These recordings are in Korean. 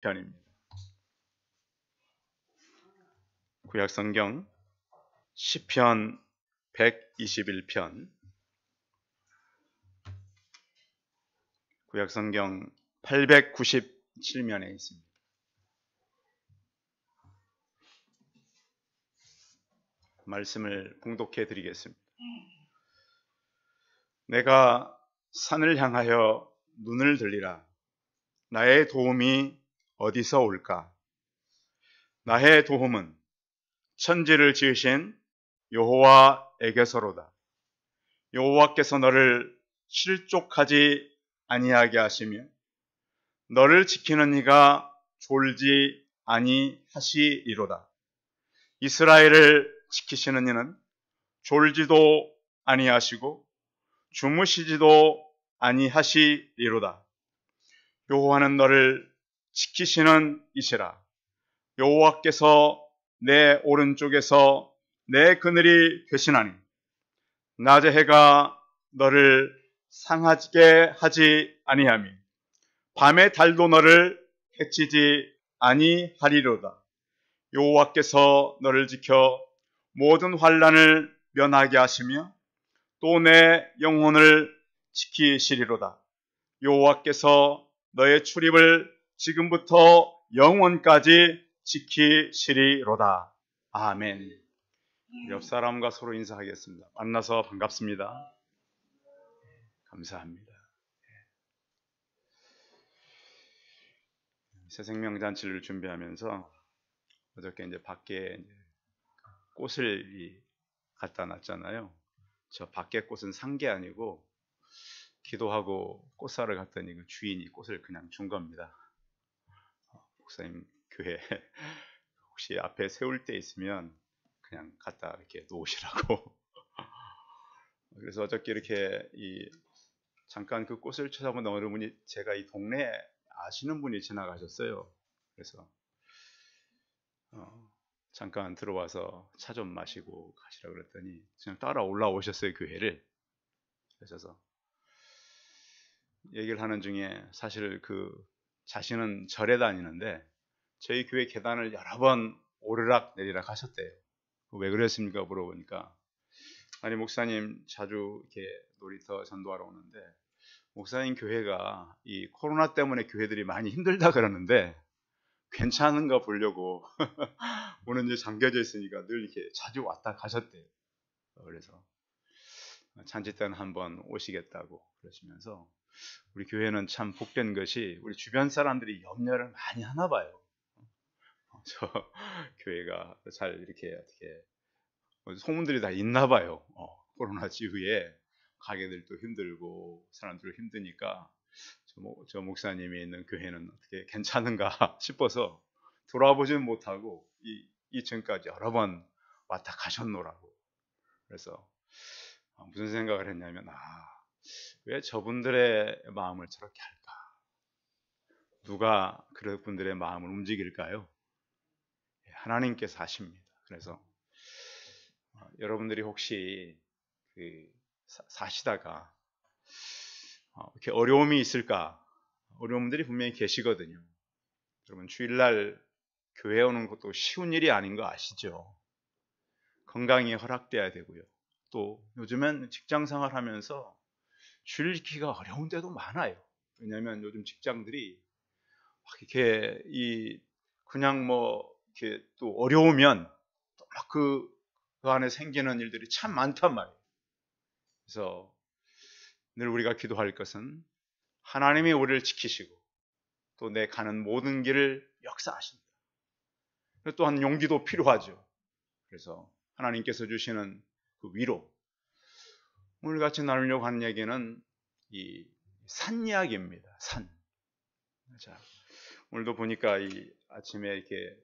편입니다. 구약성경 시편 121편, 구약성경 897면에 있습니다. 말씀을 봉독해 드리겠습니다. 내가 산을 향하여 눈을 들리라. 나의 도움이 어디서 올까? 나의 도움은 천지를 지으신 여호와에게서로다. 여호와께서 너를 실족하지 아니하게 하시며 너를 지키는 이가 졸지 아니하시리로다. 이스라엘을 지키시는 이는 졸지도 아니하시고 주무시지도 아니하시리로다. 여호와는 너를 지키시는 이시라. 여호와께서 내 오른쪽에서 내 그늘이 되시나니 낮의 해가 너를 상하게 하지 아니하며 밤의 달도 너를 해치지 아니하리로다. 여호와께서 너를 지켜 모든 환난을 면하게 하시며 또 내 영혼을 지키시리로다. 여호와께서 너의 출입을 지금부터 영원까지 지키시리로다. 아멘. 옆 사람과 서로 인사하겠습니다. 만나서 반갑습니다. 감사합니다. 새생명잔치를 준비하면서 어저께 이제 밖에 꽃을 갖다 놨잖아요. 저 밖에 꽃은 산 게 아니고 기도하고 꽃 사러 갔더니 그 주인이 꽃을 그냥 준 겁니다. 목사님 교회 혹시 앞에 세울 때 있으면 그냥 갖다 이렇게 놓으시라고. 그래서 어저께 이렇게 잠깐 그 꽃을 쳐다보는 어느 분이 제가 이 동네에 아시는 분이 지나가셨어요. 그래서 잠깐 들어와서 차 좀 마시고 가시라 그랬더니 그냥 따라 올라오셨어요, 교회를. 그래서 얘기를 하는 중에 사실 그 자신은 절에 다니는데 저희 교회 계단을 여러 번 오르락 내리락 하셨대요. 왜 그랬습니까? 물어보니까 아니 목사님 자주 이렇게 놀이터 전도하러 오는데 목사님 교회가 이 코로나 때문에 교회들이 많이 힘들다 그러는데 괜찮은가 보려고 문은 이제 잠겨져 있으니까 늘 이렇게 자주 왔다 가셨대요. 그래서 잔치 때는 한번 오시겠다고 그러시면서 우리 교회는 참 복된 것이 우리 주변 사람들이 염려를 많이 하나 봐요. 저 교회가 잘 이렇게 어떻게 소문들이 다 있나 봐요. 코로나 이후에 가게들도 힘들고 사람들도 힘드니까 저 목사님이 있는 교회는 어떻게 괜찮은가 싶어서 돌아보지는 못하고 이층까지 여러 번 왔다 가셨노라고. 그래서 무슨 생각을 했냐면 왜 저분들의 마음을 저렇게 할까? 누가 그분들의 마음을 움직일까요? 하나님께서 하십니다. 그래서 여러분들이 혹시 사시다가 이렇게 어려움이 있을까? 어려움들이 분명히 계시거든요. 여러분 주일날 교회 오는 것도 쉬운 일이 아닌 거 아시죠? 건강이 허락돼야 되고요. 또 요즘엔 직장생활 하면서 주일 지키기가 어려운 데도 많아요. 왜냐하면 요즘 직장들이 이렇게 그냥 이렇게 또 어려우면 또 막 그 안에 생기는 일들이 참 많단 말이에요. 그래서 늘 우리가 기도할 것은 하나님이 우리를 지키시고 또 내 가는 모든 길을 역사하신다. 또한 용기도 필요하죠. 그래서 하나님께서 주시는 그 위로, 오늘 같이 나누려고 하는 얘기는 이 산 이야기입니다. 산. 자, 오늘도 보니까 아침에 이렇게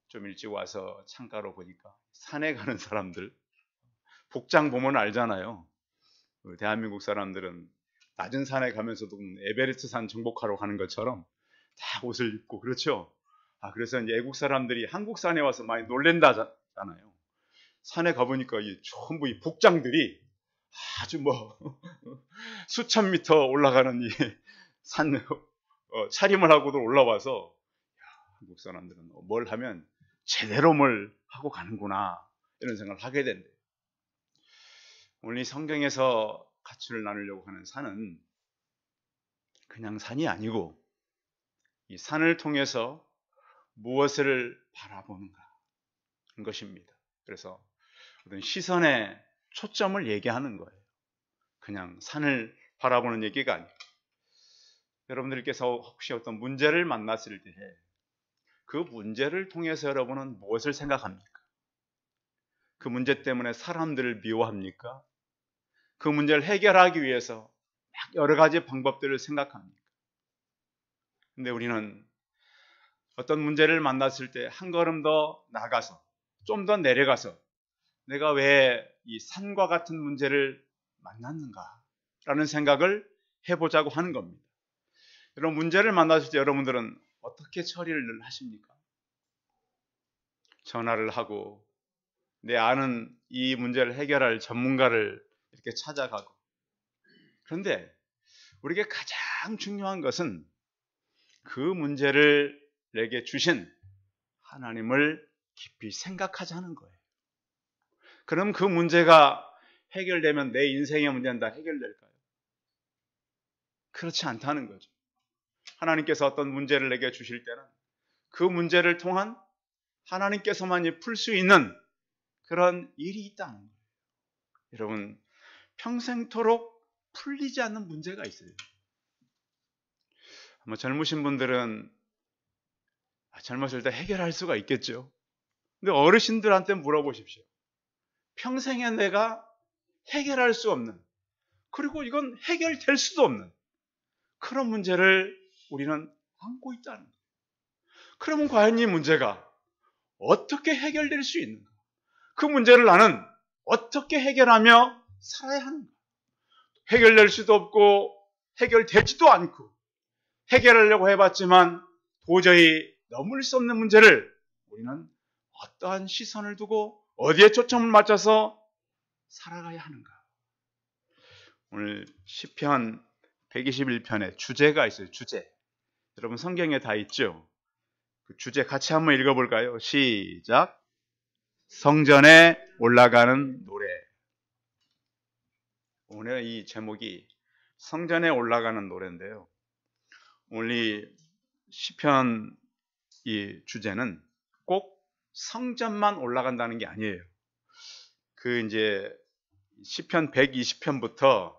좀 일찍 와서 창가로 보니까 산에 가는 사람들, 복장 보면 알잖아요. 대한민국 사람들은 낮은 산에 가면서도 에베레스트 산 정복하러 가는 것처럼 다 옷을 입고 그렇죠. 그래서 이제 애국 사람들이 한국 산에 와서 많이 놀랜다잖아요. 산에 가보니까 전부 이 복장들이 아주 수천 미터 올라가는 산 차림을 하고도 올라와서 한국 사람들은 뭘 하면 제대로 뭘 하고 가는구나 이런 생각을 하게 된대요. 오늘 이 성경에서 가치를 나누려고 하는 산은 그냥 산이 아니고 이 산을 통해서 무엇을 바라보는가 하는 것입니다. 그래서 어떤 시선의 초점을 얘기하는 거예요. 그냥 산을 바라보는 얘기가 아니에요. 여러분들께서 혹시 어떤 문제를 만났을 때 그 문제를 통해서 여러분은 무엇을 생각합니까? 그 문제 때문에 사람들을 미워합니까? 그 문제를 해결하기 위해서 막 여러 가지 방법들을 생각합니까? 근데 우리는 어떤 문제를 만났을 때 한 걸음 더 나가서 좀 더 내려가서 내가 왜 이 산과 같은 문제를 만났는가 라는 생각을 해보자고 하는 겁니다. 이런 문제를 만났을 때 여러분들은 어떻게 처리를 하십니까? 전화를 하고 내 아는 이 문제를 해결할 전문가를 이렇게 찾아가고. 그런데 우리에게 가장 중요한 것은 그 문제를 내게 주신 하나님을 깊이 생각하자는 거예요. 그럼 그 문제가 해결되면 내 인생의 문제는 다 해결될까요? 그렇지 않다는 거죠. 하나님께서 어떤 문제를 내게 주실 때는 그 문제를 통한 하나님께서만이 풀 수 있는 그런 일이 있다는 거예요. 여러분, 평생토록 풀리지 않는 문제가 있어요. 아마 젊으신 분들은 젊었을 때 해결할 수가 있겠죠. 근데 어르신들한테 물어보십시오. 평생에 내가 해결할 수 없는, 그리고 이건 해결될 수도 없는 그런 문제를 우리는 안고 있다는 거예요. 그러면 과연 이 문제가 어떻게 해결될 수 있는가? 그 문제를 나는 어떻게 해결하며 살아야 하는가? 해결될 수도 없고 해결되지도 않고 해결하려고 해봤지만 도저히 넘을 수 없는 문제를 우리는 어떠한 시선을 두고 어디에 초점을 맞춰서 살아가야 하는가? 오늘 시편 121편에 주제가 있어요. 주제. 여러분 성경에 다 있죠? 그 주제 같이 한번 읽어볼까요? 시작. 성전에 올라가는 노래. 오늘 이 제목이 성전에 올라가는 노래인데요. 오늘 이 시편 이 주제는 꼭 성전만 올라간다는 게 아니에요. 그 이제 시편 120편부터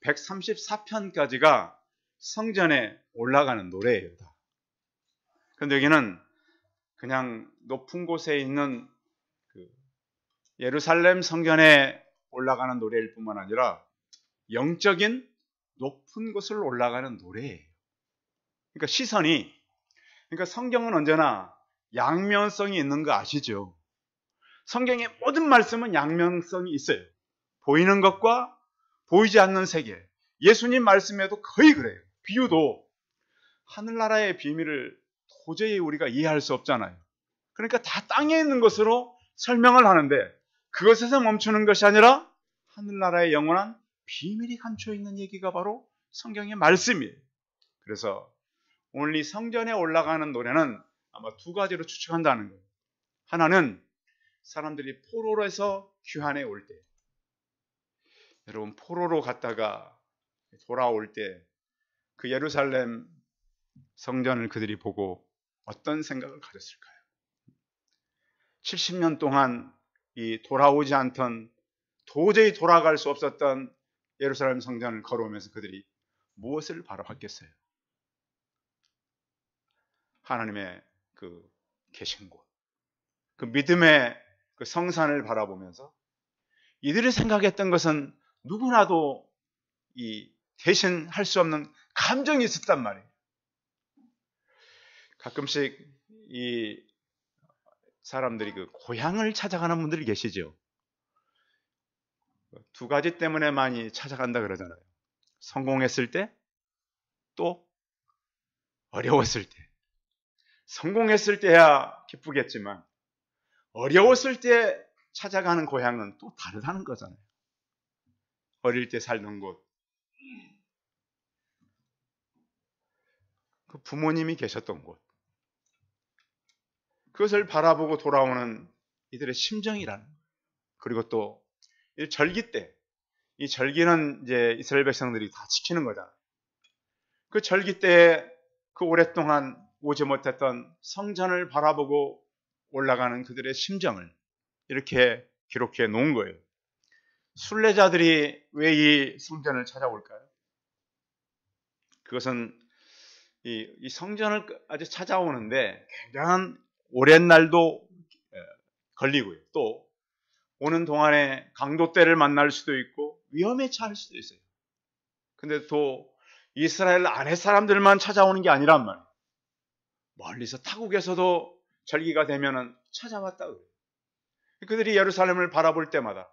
134편까지가 성전에 올라가는 노래예요. 그런데 여기는 그냥 높은 곳에 있는 그 예루살렘 성전에 올라가는 노래일 뿐만 아니라 영적인 높은 곳을 올라가는 노래예요. 그러니까 시선이, 그러니까 성경은 언제나 양면성이 있는 거 아시죠? 성경의 모든 말씀은 양면성이 있어요. 보이는 것과 보이지 않는 세계. 예수님 말씀에도 거의 그래요. 비유도 하늘나라의 비밀을 도저히 우리가 이해할 수 없잖아요. 그러니까 다 땅에 있는 것으로 설명을 하는데 그것에서 멈추는 것이 아니라 하늘나라의 영원한 비밀이 감춰 있는 얘기가 바로 성경의 말씀이에요. 그래서 오늘 이 성전에 올라가는 노래는 아마 두 가지로 추측한다는 거예요. 하나는 사람들이 포로로에서 귀환해 올 때, 여러분 포로로 갔다가 돌아올 때 그 예루살렘 성전을 그들이 보고 어떤 생각을 가졌을까요? 70년 동안 이 돌아오지 않던, 도저히 돌아갈 수 없었던 예루살렘 성전을 걸어오면서 그들이 무엇을 바라봤겠어요? 하나님의 그 계신 곳, 그 믿음의 그 성산을 바라보면서 이들이 생각했던 것은 누구나도 이 대신할 수 없는 감정이 있었단 말이에요. 가끔씩 이 사람들이 그 고향을 찾아가는 분들이 계시죠. 두 가지 때문에 많이 찾아간다 그러잖아요. 성공했을 때, 또 어려웠을 때. 성공했을 때야 기쁘겠지만 어려웠을 때 찾아가는 고향은 또 다르다는 거잖아요. 어릴 때 살던 곳, 그 부모님이 계셨던 곳, 그것을 바라보고 돌아오는 이들의 심정이라는 거예요. 그리고 또 이 절기 때, 이 절기는 이제 이스라엘 백성들이 다 지키는 거다. 그 절기 때에 그 오랫동안 오지 못했던 성전을 바라보고 올라가는 그들의 심정을 이렇게 기록해 놓은 거예요. 순례자들이 왜 이 성전을 찾아올까요? 그것은 이 성전을 아주 찾아오는데 굉장한 오랜 날도 걸리고요. 또 오는 동안에 강도떼를 만날 수도 있고 위험에 처할 수도 있어요. 근데 또 이스라엘 안에 사람들만 찾아오는 게 아니란 말이에요. 멀리서 타국에서도 절기가 되면은 찾아왔다 그래요. 그들이 예루살렘을 바라볼 때마다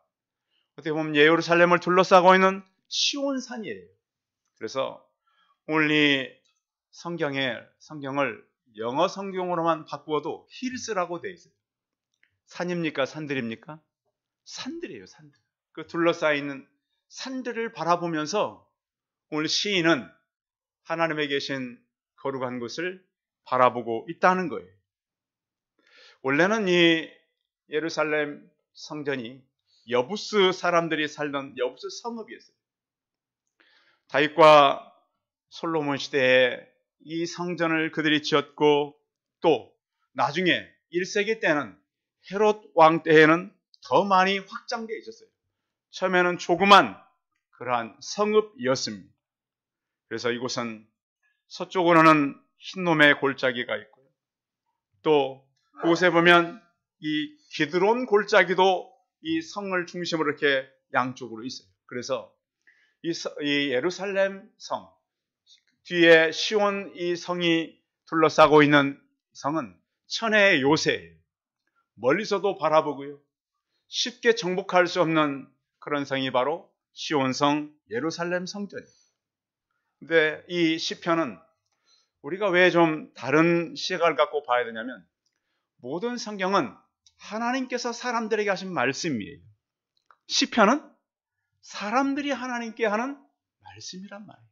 어떻게 보면 예루살렘을 둘러싸고 있는 시온산이에요. 그래서 오늘 이 성경을 영어 성경으로만 바꾸어도 힐스라고 되어 있어요. 산입니까? 산들입니까? 산들이에요. 산들. 그 둘러싸여 있는 산들을 바라보면서 오늘 시인은 하나님에 계신 거룩한 곳을 바라보고 있다는 거예요. 원래는 이 예루살렘 성전이 여부스 사람들이 살던 여부스 성읍이었어요. 다윗과 솔로몬 시대에 이 성전을 그들이 지었고 또 나중에 1세기 때는 헤롯 왕 때에는 더 많이 확장되어 있었어요. 처음에는 조그만 그러한 성읍이었습니다. 그래서 이곳은 서쪽으로는 흰놈의 골짜기가 있고요. 또 그곳에 보면 이 기드론 골짜기도 이 성을 중심으로 이렇게 양쪽으로 있어요. 그래서 이 예루살렘 성 뒤에 시온 이 성이 둘러싸고 있는 성은 천혜의 요새예요. 멀리서도 바라보고요. 쉽게 정복할 수 없는 그런 성이 바로 시온성 예루살렘 성전이에요. 근데 이 시편은 우리가 왜 좀 다른 시각을 갖고 봐야 되냐면 모든 성경은 하나님께서 사람들에게 하신 말씀이에요. 시편은 사람들이 하나님께 하는 말씀이란 말이에요.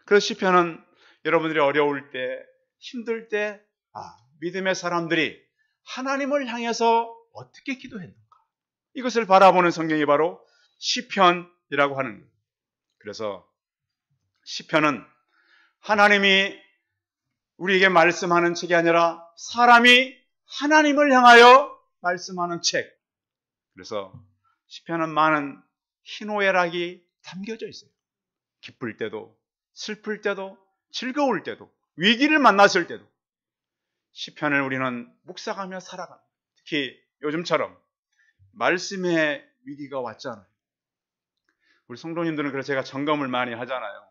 그래서 시편은 여러분들이 어려울 때, 힘들 때 믿음의 사람들이 하나님을 향해서 어떻게 기도했는가, 이것을 바라보는 성경이 바로 시편이라고 하는 거예요. 그래서 시편은 하나님이 우리에게 말씀하는 책이 아니라 사람이 하나님을 향하여 말씀하는 책. 그래서 시편은 많은 희노애락이 담겨져 있어요. 기쁠 때도 슬플 때도 즐거울 때도 위기를 만났을 때도 시편을 우리는 묵상하며 살아갑니다. 특히 요즘처럼 말씀의 위기가 왔잖아요. 우리 성도님들은 그래서 제가 점검을 많이 하잖아요.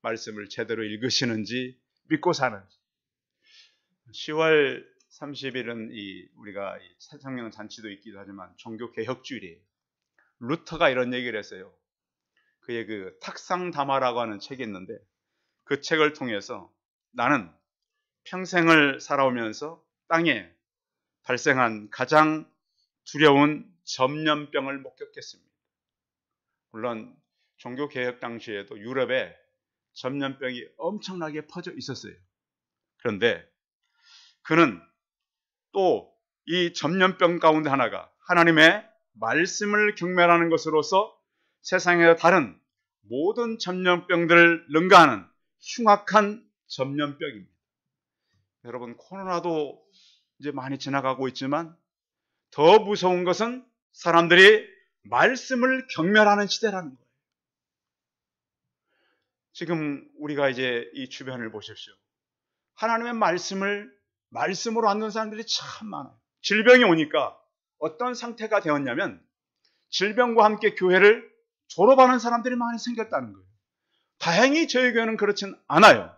말씀을 제대로 읽으시는지 믿고 사는지. 10월 30일은 우리가 새성령 잔치도 있기도 하지만 종교 개혁주일이에요. 루터가 이런 얘기를 했어요. 그의 그 탁상담화라고 하는 책이 있는데 그 책을 통해서 나는 평생을 살아오면서 땅에 발생한 가장 두려운 전염병을 목격했습니다. 물론 종교개혁 당시에도 유럽에 전염병이 엄청나게 퍼져 있었어요. 그런데 그는 또 이 전염병 가운데 하나가 하나님의 말씀을 경멸하는 것으로서 세상의 다른 모든 전염병들을 능가하는 흉악한 전염병입니다. 여러분, 코로나도 이제 많이 지나가고 있지만 더 무서운 것은 사람들이 말씀을 경멸하는 시대라는 거예요. 지금 우리가 이제 이 주변을 보십시오. 하나님의 말씀으로 앉는 사람들이 참 많아요. 질병이 오니까 어떤 상태가 되었냐면 질병과 함께 교회를 졸업하는 사람들이 많이 생겼다는 거예요. 다행히 저희 교회는 그렇진 않아요.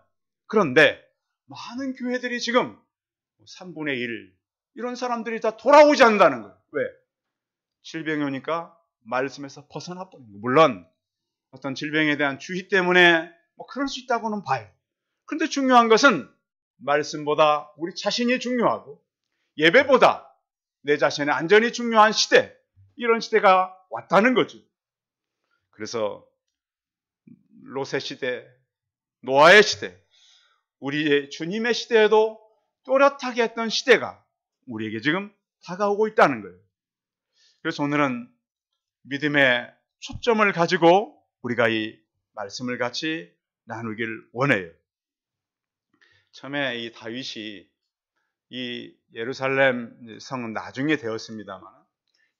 그런데 많은 교회들이 지금 3분의 1 이런 사람들이 다 돌아오지 않는다는 거예요. 왜? 질병이 오니까 말씀에서 벗어나 버린 거예요. 물론 어떤 질병에 대한 주의 때문에 그럴 수 있다고는 봐요. 그런데 중요한 것은 말씀보다 우리 자신이 중요하고 예배보다 내 자신의 안전이 중요한 시대, 이런 시대가 왔다는 거죠. 그래서 롯의 시대, 노아의 시대, 우리의 주님의 시대에도 또렷하게 했던 시대가 우리에게 지금 다가오고 있다는 거예요. 그래서 오늘은 믿음의 초점을 가지고 우리가 이 말씀을 같이 나누길 원해요. 처음에 이 다윗이 이 예루살렘 성은 나중에 되었습니다만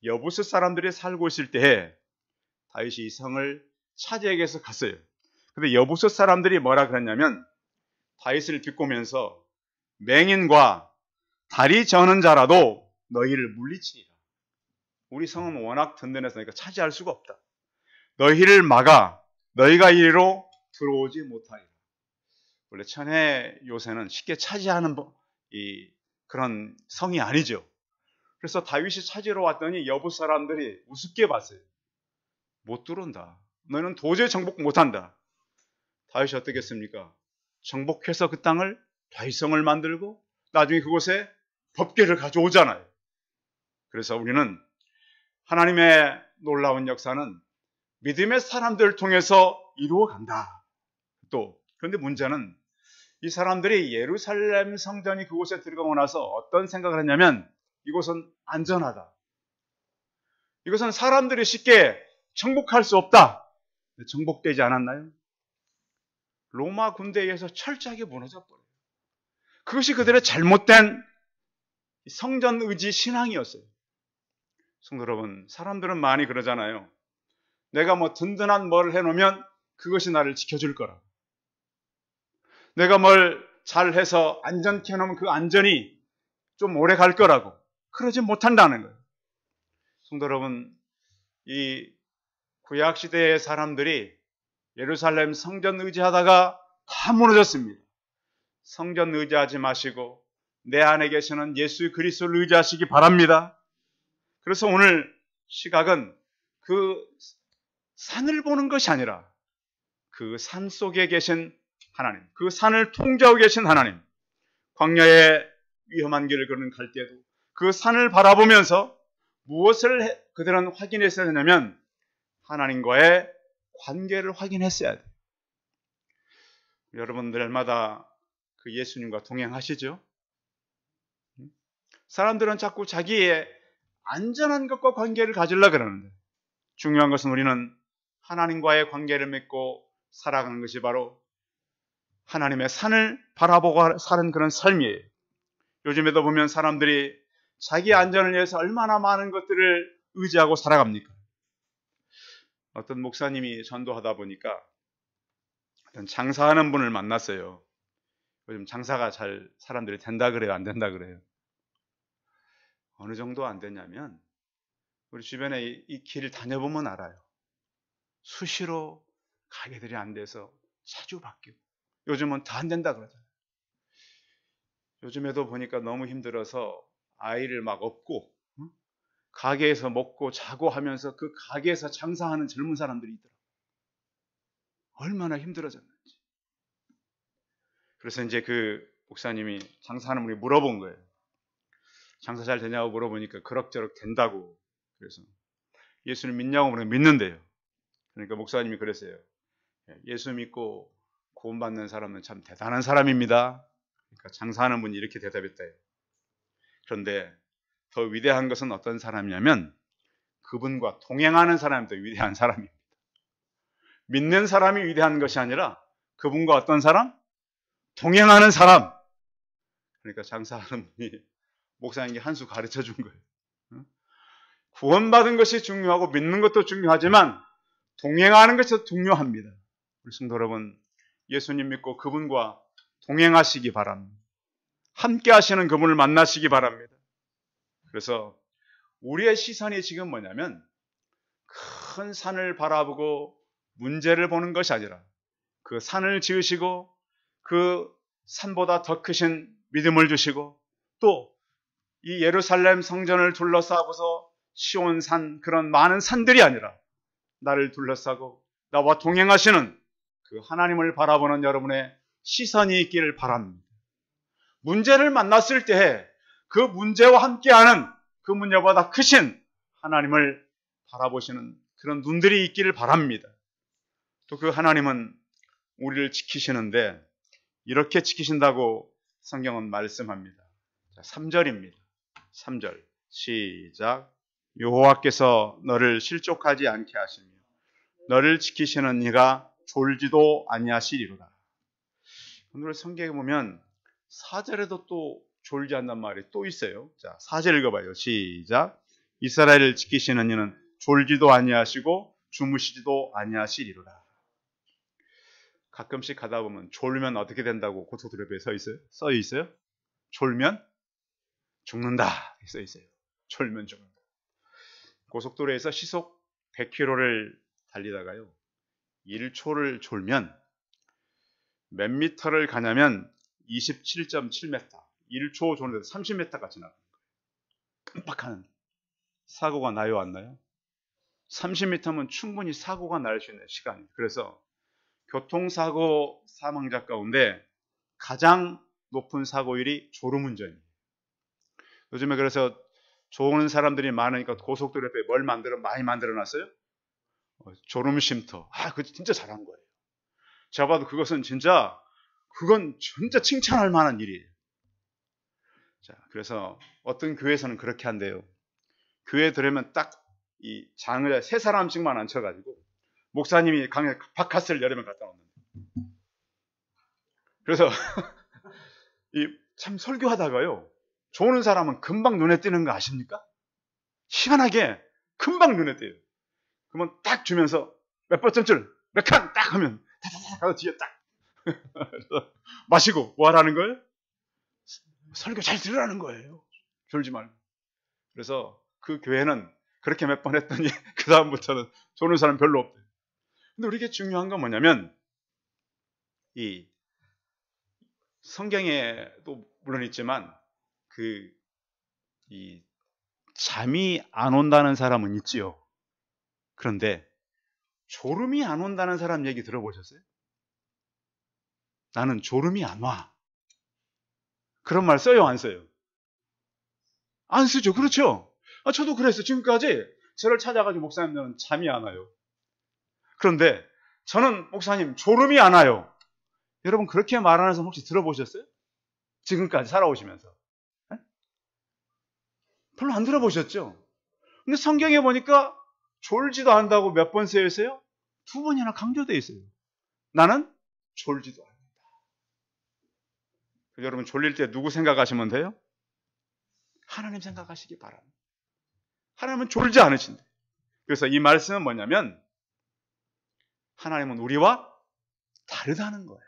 여부스 사람들이 살고 있을 때에 다윗이 이 성을 차지하기 위해서 갔어요. 근데 여부스 사람들이 뭐라 그랬냐면 다윗을 비꼬면서 맹인과 다리 저는 자라도 너희를 물리치리라. 우리 성은 워낙 든든해서니까 차지할 수가 없다. 너희를 막아 너희가 이리로 들어오지 못하리라. 원래 천혜 요새는 쉽게 차지하는 그런 성이 아니죠. 그래서 다윗이 찾으러 왔더니 여부 사람들이 우습게 봤어요. 못 들어온다. 너는 도저히 정복 못한다. 다윗이 어떻게 했습니까? 정복해서 그 땅을 다윗성을 만들고 나중에 그곳에 법궤를 가져오잖아요. 그래서 우리는 하나님의 놀라운 역사는 믿음의 사람들을 통해서 이루어간다. 그런데 문제는 이 사람들이 예루살렘 성전이 그곳에 들어가고 나서 어떤 생각을 했냐면 이곳은 안전하다. 이것은 사람들이 쉽게 정복할 수 없다. 정복되지 않았나요? 로마 군대에 의해서 철저하게 무너져 버려요. 그것이 그들의 잘못된 성전 의지 신앙이었어요. 성도 여러분, 사람들은 많이 그러잖아요. 내가 뭐 든든한 뭘 해놓으면 그것이 나를 지켜줄 거라. 내가 뭘 잘해서 안전케 해놓으면 그 안전이 좀 오래 갈 거라고. 그러지 못한다는 거예요. 성도 여러분, 이 구약시대의 사람들이 예루살렘 성전 의지하다가 다 무너졌습니다. 성전 의지하지 마시고 내 안에 계시는 예수 그리스도를 의지하시기 바랍니다. 그래서 오늘 시각은 그 산을 보는 것이 아니라 그 산 속에 계신 하나님, 그 산을 통제하고 계신 하나님, 광야의 위험한 길을 갈 때도 그 산을 바라보면서 무엇을 그들은 확인했어야 되냐면 하나님과의 관계를 확인했어야 돼요. 여러분들마다 그 예수님과 동행하시죠? 사람들은 자꾸 자기의 안전한 것과 관계를 가지려고 그러는데 중요한 것은 우리는 하나님과의 관계를 맺고 살아가는 것이 바로 하나님의 산을 바라보고 사는 그런 삶이에요. 요즘에도 보면 사람들이 자기 안전을 위해서 얼마나 많은 것들을 의지하고 살아갑니까? 어떤 목사님이 전도하다 보니까 어떤 장사하는 분을 만났어요. 요즘 장사가 잘 사람들이 된다 그래요? 안 된다 그래요? 어느 정도 안 되냐면 우리 주변에 이 길을 다녀보면 알아요. 수시로 가게들이 안 돼서 자주 바뀌고 요즘은 다 안 된다 그러잖아요. 요즘에도 보니까 너무 힘들어서 아이를 막 업고 가게에서 먹고 자고 하면서 그 가게에서 장사하는 젊은 사람들이 있더라고요. 얼마나 힘들어졌는지. 그래서 이제 그 목사님이 장사하는 분이 물어본 거예요. 장사 잘 되냐고 물어보니까 그럭저럭 된다고. 그래서 예수를 믿냐고 물으면 믿는데요. 그러니까 목사님이 그랬어요. 예수 믿고 구원받는 사람은 참 대단한 사람입니다. 그러니까 장사하는 분이 이렇게 대답했대요. 그런데 더 위대한 것은 어떤 사람이냐면 그분과 동행하는 사람이 더 위대한 사람입니다. 믿는 사람이 위대한 것이 아니라 그분과 어떤 사람? 동행하는 사람. 그러니까 장사하는 분이 목사님께 한 수 가르쳐 준 거예요. 구원받은 것이 중요하고 믿는 것도 중요하지만 동행하는 것이 더 중요합니다. 우리 성도 여러분, 예수님 믿고 그분과 동행하시기 바랍니다. 함께 하시는 그분을 만나시기 바랍니다. 그래서 우리의 시선이 지금 뭐냐면 큰 산을 바라보고 문제를 보는 것이 아니라 그 산을 지으시고 그 산보다 더 크신 믿음을 주시고 또 이 예루살렘 성전을 둘러싸고서 시온산 그런 많은 산들이 아니라 나를 둘러싸고 나와 동행하시는 그 하나님을 바라보는 여러분의 시선이 있기를 바랍니다. 문제를 만났을 때 그 문제와 함께하는 그 문제보다 크신 하나님을 바라보시는 그런 눈들이 있기를 바랍니다. 또 그 하나님은 우리를 지키시는데 이렇게 지키신다고 성경은 말씀합니다. 3절입니다. 3절 시작. 여호와께서 너를 실족하지 않게 하시며 너를 지키시는 이가 졸지도 아니하시리로다. 오늘 성경에 보면 4절에도 또 졸지 않는 말이 또 있어요. 자, 4절 읽어봐요. 시작. 이스라엘을 지키시는 이는 졸지도 아니하시고 주무시지도 아니하시리로다. 가끔씩 가다 보면 졸면 어떻게 된다고 고속도로에 써 있어요? 졸면 죽는다 써 있어요. 졸면 죽는다. 고속도로에서 시속 100km를 달리다가요 1초를 졸면 몇 미터를 가냐면 27.7m 1초 졸는데 30m가 지나가는 거예요. 깜빡하는 사고가 나요 안 나요? 30m면 충분히 사고가 날 수 있는 시간이에요. 그래서 교통사고 사망자 가운데 가장 높은 사고율이 졸음운전이에요. 요즘에 그래서 좋은 사람들이 많으니까 고속도로에 뭘 많이 만들어놨어요? 졸음쉼터. 그거 진짜 잘한 거예요. 제가 봐도 그건 진짜 칭찬할 만한 일이에요. 자, 그래서 어떤 교회에서는 그렇게 한대요. 교회에 들으면 딱 이 장을 3사람씩만 앉혀가지고 목사님이 강에 바카스를 여러 명 갖다 놓는데. 그래서 참 설교하다가요. 좋은 사람은 금방 눈에 띄는 거 아십니까? 희한하게 금방 눈에 띄어요. 그러면 딱 주면서 몇 번쯤 몇 칸 딱 하면 다다다 가서 뒤에 딱 마시고 뭐 하라는 거예요? 설교 잘 들으라는 거예요. 졸지 말고. 그래서 그 교회는 그렇게 몇 번 했더니 그 다음부터는 조는 사람 별로 없대요. 근데 우리에게 중요한 건 뭐냐면 이 성경에도 물론 있지만 이 잠이 안 온다는 사람은 있지요. 그런데 졸음이 안 온다는 사람 얘기 들어보셨어요? 나는 졸음이 안 와. 그런 말 써요, 안 써요? 안 쓰죠. 그렇죠? 저도 그랬어요. 지금까지 저를 찾아가지고 목사님들은 잠이 안 와요. 그런데 저는 목사님 졸음이 안 와요. 여러분 그렇게 말하는 사람 혹시 들어보셨어요? 지금까지 살아오시면서. 네? 별로 안 들어보셨죠? 근데 성경에 보니까 졸지도 않는다고 몇 번 쓰여 있어요? 2번이나 강조되어 있어요. 나는 졸지도 않는다. 여러분 졸릴 때 누구 생각하시면 돼요? 하나님 생각하시기 바랍니다. 하나님은 졸지 않으신대. 그래서 이 말씀은 뭐냐면 하나님은 우리와 다르다는 거예요.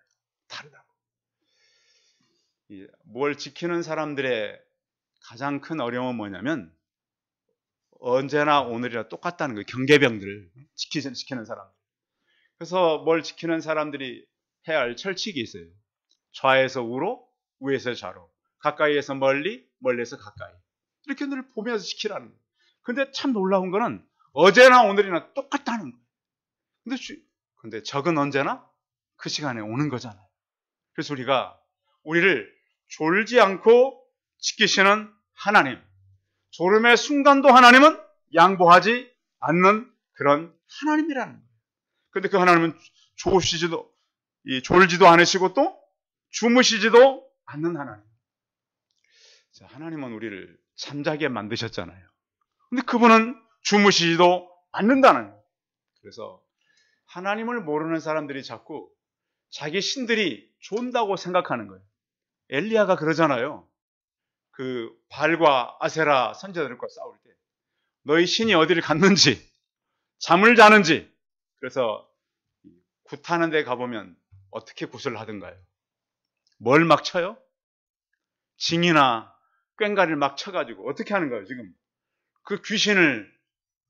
다르다고. 뭘 지키는 사람들의 가장 큰 어려움은 뭐냐면 언제나 오늘이나 똑같다는 거예요. 경계병들을 지키는 사람들. 그래서 뭘 지키는 사람들이 해야 할 철칙이 있어요. 좌에서 우로, 우에서 좌로. 가까이에서 멀리, 멀리에서 가까이. 이렇게 늘 보면서 지키라는 거예요. 근데 참 놀라운 거는 어제나 오늘이나 똑같다는 거예요. 근데 적은 언제나 그 시간에 오는 거잖아요. 그래서 우리를 졸지 않고 지키시는 하나님, 졸음의 순간도 하나님은 양보하지 않는 그런 하나님이라는 거예요. 그런데 그 하나님은 졸지도 않으시고 또 주무시지도 않는 하나님. 자, 하나님은 우리를 잠자게 만드셨잖아요. 근데 그분은 주무시지도 않는다는 거예요. 그래서 하나님을 모르는 사람들이 자꾸 자기 신들이 존다고 생각하는 거예요. 엘리야가 그러잖아요. 그 발과 아세라 선지자들과 싸울 때 너희 신이 어디를 갔는지 잠을 자는지. 그래서 굿하는 데 가보면 어떻게 굿을 하던가요? 뭘 막 쳐요? 징이나 꽹과리를 막 쳐가지고 어떻게 하는 거예요? 지금 그 귀신을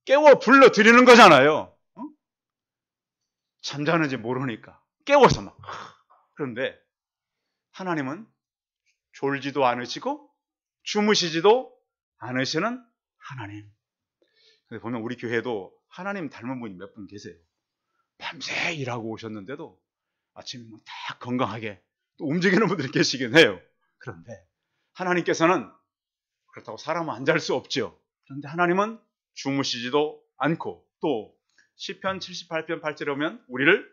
깨워 불러 들이는 거잖아요. 잠자는지 모르니까 깨워서 막. 그런데 하나님은 졸지도 않으시고 주무시지도 않으시는 하나님. 근데 보면 우리 교회도 하나님 닮은 분이 몇 분 계세요. 밤새 일하고 오셨는데도 아침에 다 건강하게 또 움직이는 분들이 계시긴 해요. 그런데 하나님께서는 그렇다고 사람은 안 잘 수 없죠. 그런데 하나님은 주무시지도 않고 또 시편 78편 8절에 보면 우리를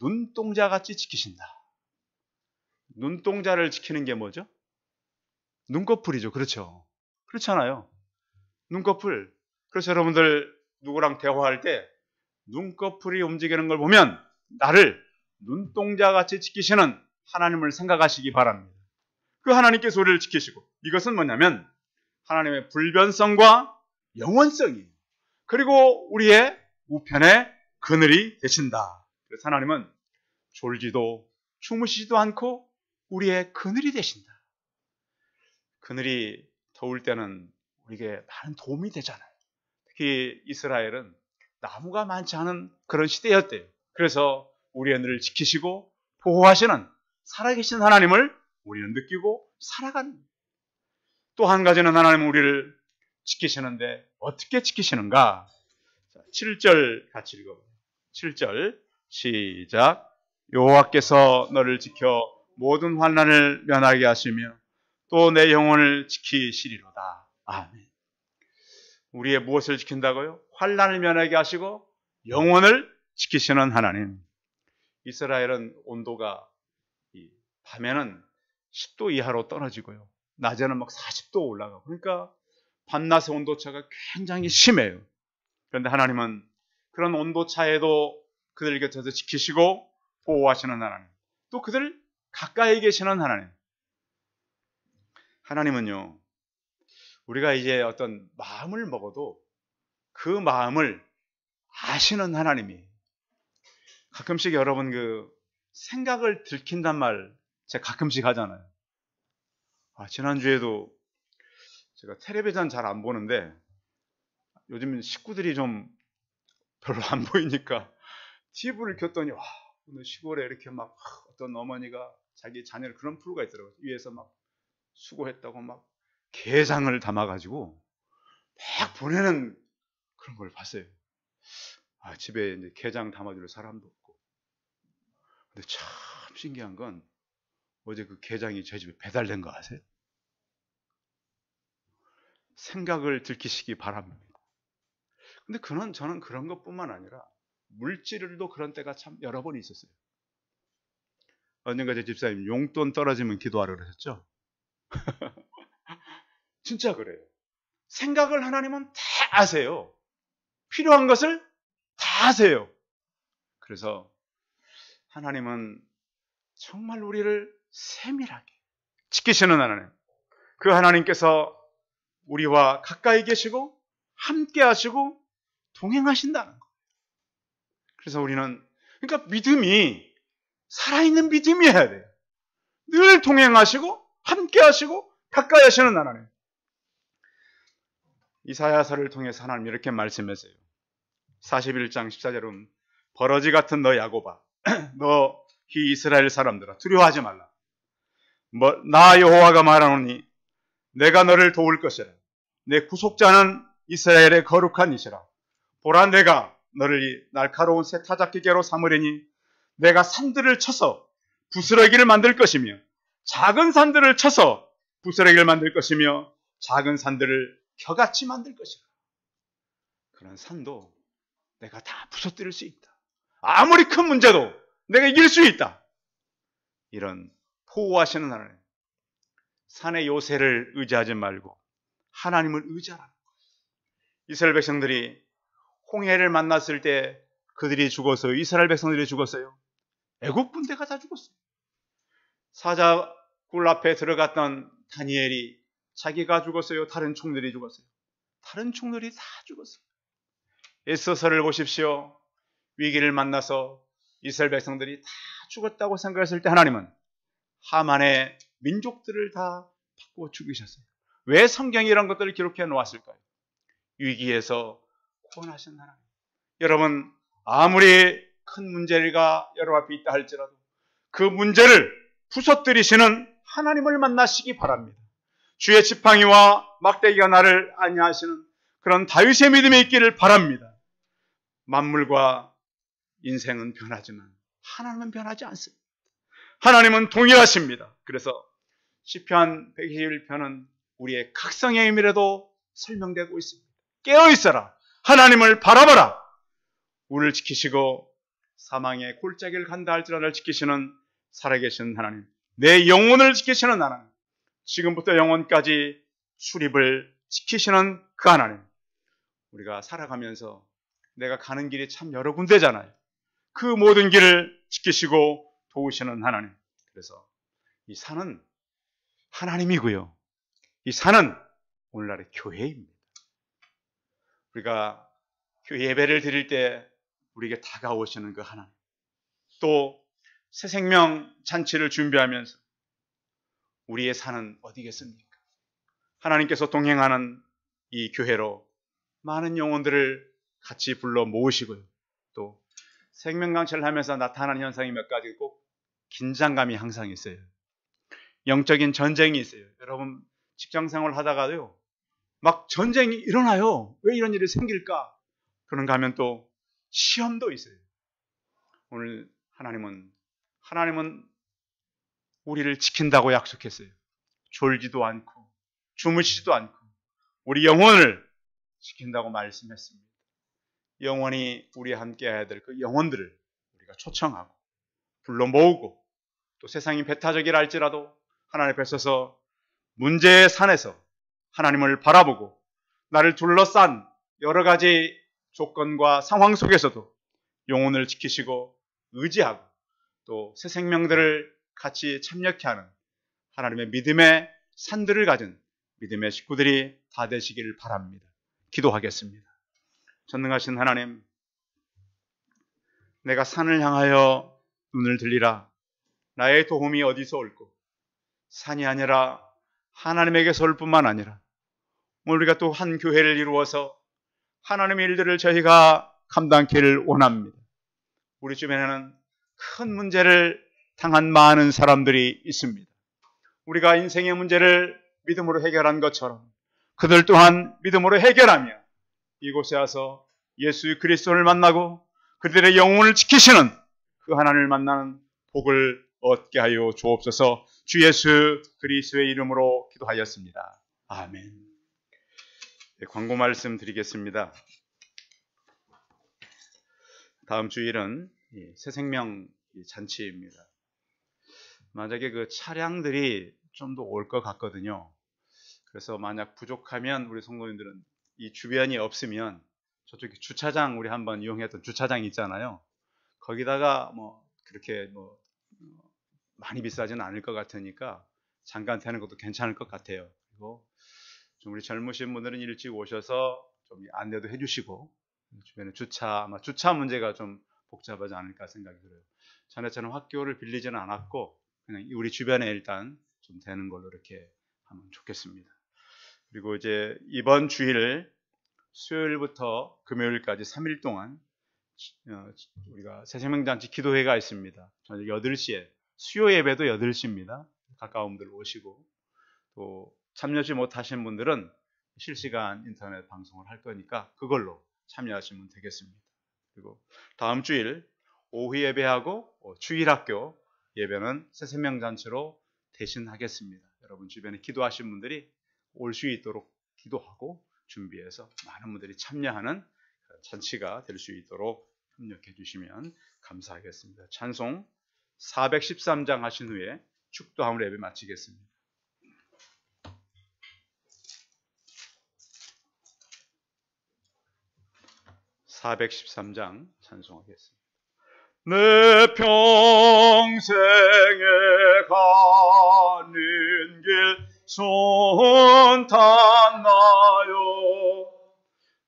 눈동자같이 지키신다. 눈동자를 지키는 게 뭐죠? 눈꺼풀이죠. 그렇죠? 그렇잖아요. 눈꺼풀. 그래서 여러분들 누구랑 대화할 때 눈꺼풀이 움직이는 걸 보면 나를 눈동자같이 지키시는 하나님을 생각하시기 바랍니다. 그 하나님께서 우리를 지키시고, 이것은 뭐냐면 하나님의 불변성과 영원성이에요. 그리고 우리의 우편의 그늘이 되신다. 그래서 하나님은 졸지도 주무시지도 않고 우리의 그늘이 되신다. 그늘이 더울 때는 우리에게 많은 도움이 되잖아요. 특히 이스라엘은 나무가 많지 않은 그런 시대였대요. 그래서 우리의 눈을 지키시고 보호하시는 살아계신 하나님을 우리는 느끼고 살아가는 거예요. 또 한 가지는 하나님은 우리를 지키시는데 어떻게 지키시는가? 7절 같이 읽어봐요. 7절 시작. 여호와께서 너를 지켜 모든 환난을 면하게 하시며 또 내 영혼을 지키시리로다. 아멘. 우리의 무엇을 지킨다고요? 환난을 면하게 하시고 영혼을 지키시는 하나님. 이스라엘은 온도가 밤에는 10도 이하로 떨어지고요, 낮에는 막 40도 올라가고, 그러니까 밤낮의 온도차가 굉장히 심해요. 그런데 하나님은 그런 온도차에도 그들 곁에서 지키시고 보호하시는 하나님, 또 그들 가까이 계시는 하나님. 하나님은요, 우리가 이제 어떤 마음을 먹어도 그 마음을 아시는 하나님이. 가끔씩 여러분 그 생각을 들킨단 말 제가 가끔씩 하잖아요. 지난주에도 제가 텔레비전 잘 안 보는데 요즘 식구들이 좀 별로 안 보이니까 TV를 켰더니 오늘 시골에 이렇게 막 어떤 어머니가 자기 자녀를, 그런 프로가 있더라고요. 위에서 막 수고했다고 막 게장을 담아가지고 막 보내는 그런 걸 봤어요. 집에 이제 게장 담아줄 사람도 없고. 근데 참 신기한 건 어제 그 게장이 제 집에 배달된 거 아세요? 생각을 들키시기 바랍니다. 근데 저는 그런 것뿐만 아니라 물질을도 그런 때가 참 여러 번 있었어요. 언젠가 제 집사님 용돈 떨어지면 기도하라 그러셨죠? 진짜 그래요. 생각을 하나님은 다 아세요. 필요한 것을 다 아세요. 그래서 하나님은 정말 우리를 세밀하게 지키시는 하나님. 그 하나님께서 우리와 가까이 계시고 함께 하시고 동행하신다는 거예요. 그래서 우리는, 그러니까 믿음이 살아있는 믿음이어야 돼요. 늘 동행하시고 함께 하시고 가까이 하시는 하나님. 이사야서를 통해서 하나님 이렇게 말씀하세요. 41장 14절은 버러지 같은 너 야곱아, 너 이 이스라엘 사람들아, 두려워하지 말라. 나 여호와가 말하노니 내가 너를 도울 것이라. 내 구속자는 이스라엘의 거룩한 이시라. 보라, 내가 너를 이 날카로운 새 타작기계로 삼으리니 내가 산들을 쳐서 부스러기를 만들 것이며 작은 산들을 쳐서 부스러기를 만들 것이며 작은 산들을 겨같이 만들 것이라. 그런 산도 내가 다 부서뜨릴 수 있다. 아무리 큰 문제도 내가 이길 수 있다. 이런 보호하시는 하나님. 산의 요새를 의지하지 말고 하나님을 의지하라. 이스라엘 백성들이 홍해를 만났을 때 그들이 죽었어요. 이스라엘 백성들이 죽었어요. 애국 군대가 다 죽었어요. 사자굴 앞에 들어갔던 다니엘이 자기가 죽었어요. 다른 총들이 죽었어요. 다른 총들이 다 죽었어요. 에스더서를 보십시오. 위기를 만나서 이스라엘 백성들이 다 죽었다고 생각했을 때 하나님은 하만의 민족들을 다 바꾸어 죽이셨어요. 왜 성경이 이런 것들을 기록해 놓았을까요? 위기에서 구원하신 하나님. 여러분, 아무리 큰 문제가 여러분 앞에 있다 할지라도 그 문제를 부서뜨리시는 하나님을 만나시기 바랍니다. 주의 지팡이와 막대기가 나를 안위하시는 그런 다윗의 믿음이 있기를 바랍니다. 만물과 인생은 변하지만 하나님은 변하지 않습니다. 하나님은 동일하십니다. 그래서 시편 121편은 우리의 각성의 의미라도 설명되고 있습니다. 깨어있어라. 하나님을 바라봐라. 우리를 지키시고 사망의 골짜기를 간다 할지라도 지키시는 살아계신 하나님, 내 영혼을 지키시는 하나님, 지금부터 영원까지 출입을 지키시는 그 하나님. 우리가 살아가면서 내가 가는 길이 참 여러 군데잖아요. 그 모든 길을 지키시고 도우시는 하나님. 그래서 이 산은 하나님이고요. 이 산은 오늘날의 교회입니다. 우리가 교회 예배를 드릴 때 우리에게 다가오시는 그 하나님. 또 새 생명 잔치를 준비하면서 우리의 산은 어디겠습니까? 하나님께서 동행하는 이 교회로 많은 영혼들을 같이 불러 모으시고요. 또 생명강체를 하면서 나타나는 현상이 몇 가지 꼭 긴장감이 항상 있어요. 영적인 전쟁이 있어요. 여러분 직장생활 하다가도요. 막 전쟁이 일어나요. 왜 이런 일이 생길까? 그런가 하면 또 시험도 있어요. 오늘 하나님은 우리를 지킨다고 약속했어요. 졸지도 않고 주무시지도 않고 우리 영혼을 지킨다고 말씀했습니다. 영원히 우리와 함께 해야 될 그 영혼들을 우리가 초청하고 불러 모으고 또 세상이 배타적이라 할지라도 하나님 앞에 서서 문제의 산에서 하나님을 바라보고 나를 둘러싼 여러 가지 조건과 상황 속에서도 영혼을 지키시고 의지하고 또 새 생명들을 같이 참여케 하는 하나님의 믿음의 산들을 가진 믿음의 식구들이 다 되시기를 바랍니다. 기도하겠습니다. 전능하신 하나님, 내가 산을 향하여 눈을 들리라. 나의 도움이 어디서 올고 산이 아니라 하나님에게서 올 뿐만 아니라 오늘 우리가 또 한 교회를 이루어서 하나님의 일들을 저희가 감당키를 원합니다. 우리 주변에는 큰 문제를 당한 많은 사람들이 있습니다. 우리가 인생의 문제를 믿음으로 해결한 것처럼 그들 또한 믿음으로 해결하며 이곳에 와서 예수 그리스도를 만나고 그들의 영혼을 지키시는 그 하나님을 만나는 복을 얻게 하여 주옵소서. 주 예수 그리스도의 이름으로 기도하였습니다. 아멘. 네, 광고 말씀 드리겠습니다. 다음 주일은 새생명 잔치입니다. 만약에 그 차량들이 좀 더 올 것 같거든요. 그래서 만약 부족하면 우리 성도님들은 이 주변이 없으면 저쪽에 주차장, 우리 한번 이용했던 주차장 있잖아요. 거기다가 그렇게 많이 비싸지는 않을 것 같으니까 잠깐 되는 것도 괜찮을 것 같아요. 그리고 좀 우리 젊으신 분들은 일찍 오셔서 좀 안내도 해주시고 주변에 주차 문제가 좀 복잡하지 않을까 생각이 들어요. 전에처럼 학교를 빌리지는 않았고 그냥 우리 주변에 일단 좀 되는 걸로 이렇게 하면 좋겠습니다. 그리고 이제 이번 주일 수요일부터 금요일까지 3일 동안 우리가 새생명잔치 기도회가 있습니다. 저녁 8시에 수요 예배도 8시입니다. 가까운 분들 오시고 또 참여하지 못하신 분들은 실시간 인터넷 방송을 할 거니까 그걸로 참여하시면 되겠습니다. 그리고 다음 주일 오후 예배하고 주일학교 예배는 새생명잔치로 대신하겠습니다. 여러분 주변에 기도하신 분들이 올 수 있도록 기도하고 준비해서 많은 분들이 참여하는 잔치가 될 수 있도록 협력해 주시면 감사하겠습니다. 찬송 413장 하신 후에 축도함으로 예배 마치겠습니다. (413장) 찬송하겠습니다. 내 평생에 가는 길 손탔나요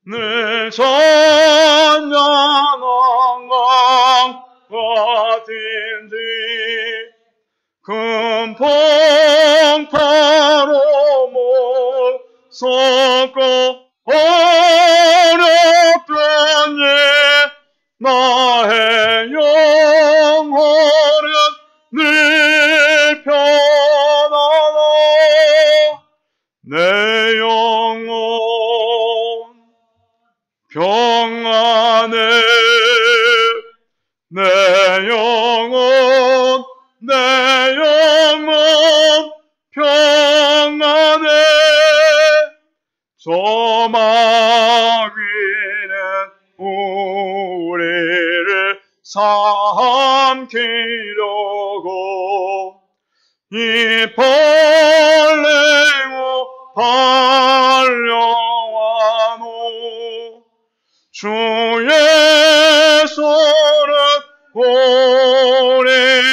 늘 찬양한 강 같은지 금풍파로 못 섞고 어렵던 나의 영혼은 늘 편하다 내 영혼 평안해 내 영혼 평안해 저 마귀는 우리를 삼키려고 이 벌레고 달려와노 주의 손은 고래의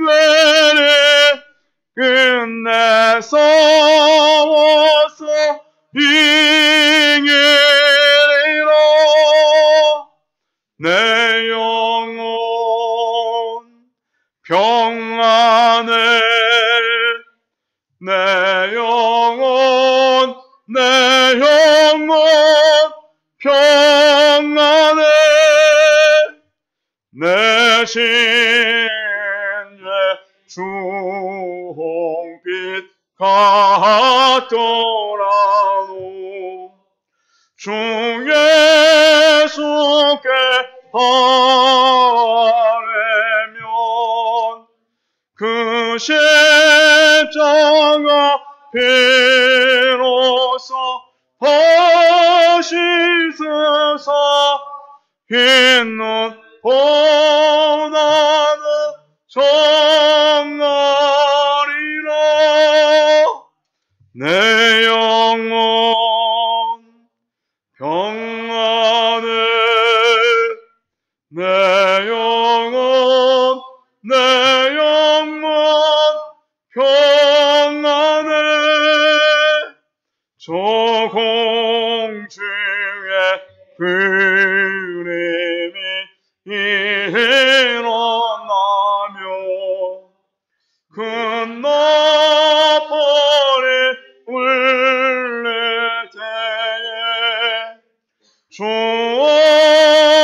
대령되네 끝내 싸워서 이기리라 내 영혼 평안해 내 영혼 평안해 내 신의 주홍빛 같더라도 주 예수께 바라면 그 십자가 비로소 씻으사 흰눈 보나는 정하리라 내 영혼 평안해 내 영혼 평안해 저 공중에 그림이 일어나며 그 나팔이 울릴 때에 주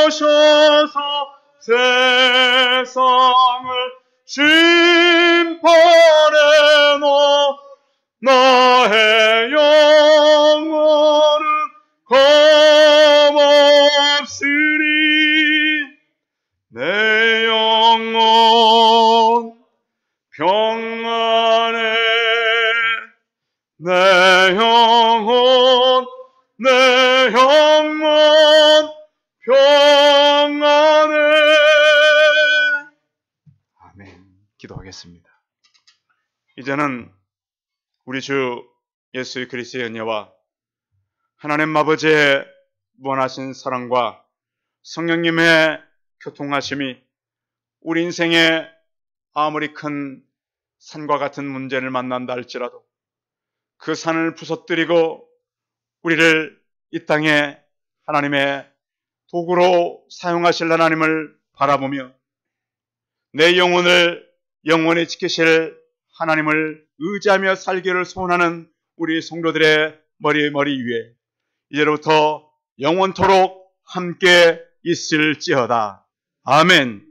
오셔서 세상을 심판해 놓 나의 영혼은 겁없으리 내 영혼 평안해 내 영혼 평안해 아멘. 기도하겠습니다. 이제는 우리 주 예수 그리스도의 은혜와 하나님 아버지의 무한하신 사랑과 성령님의 교통하심이 우리 인생에 아무리 큰 산과 같은 문제를 만난다 할지라도 그 산을 부서뜨리고 우리를 이 땅에 하나님의 도구로 사용하실 하나님을 바라보며 내 영혼을 영원히 지키실 하나님을 의지하며 살기를 소원하는 우리 성도들의 머리 위에 이제로부터 영원토록 함께 있을지어다. 아멘.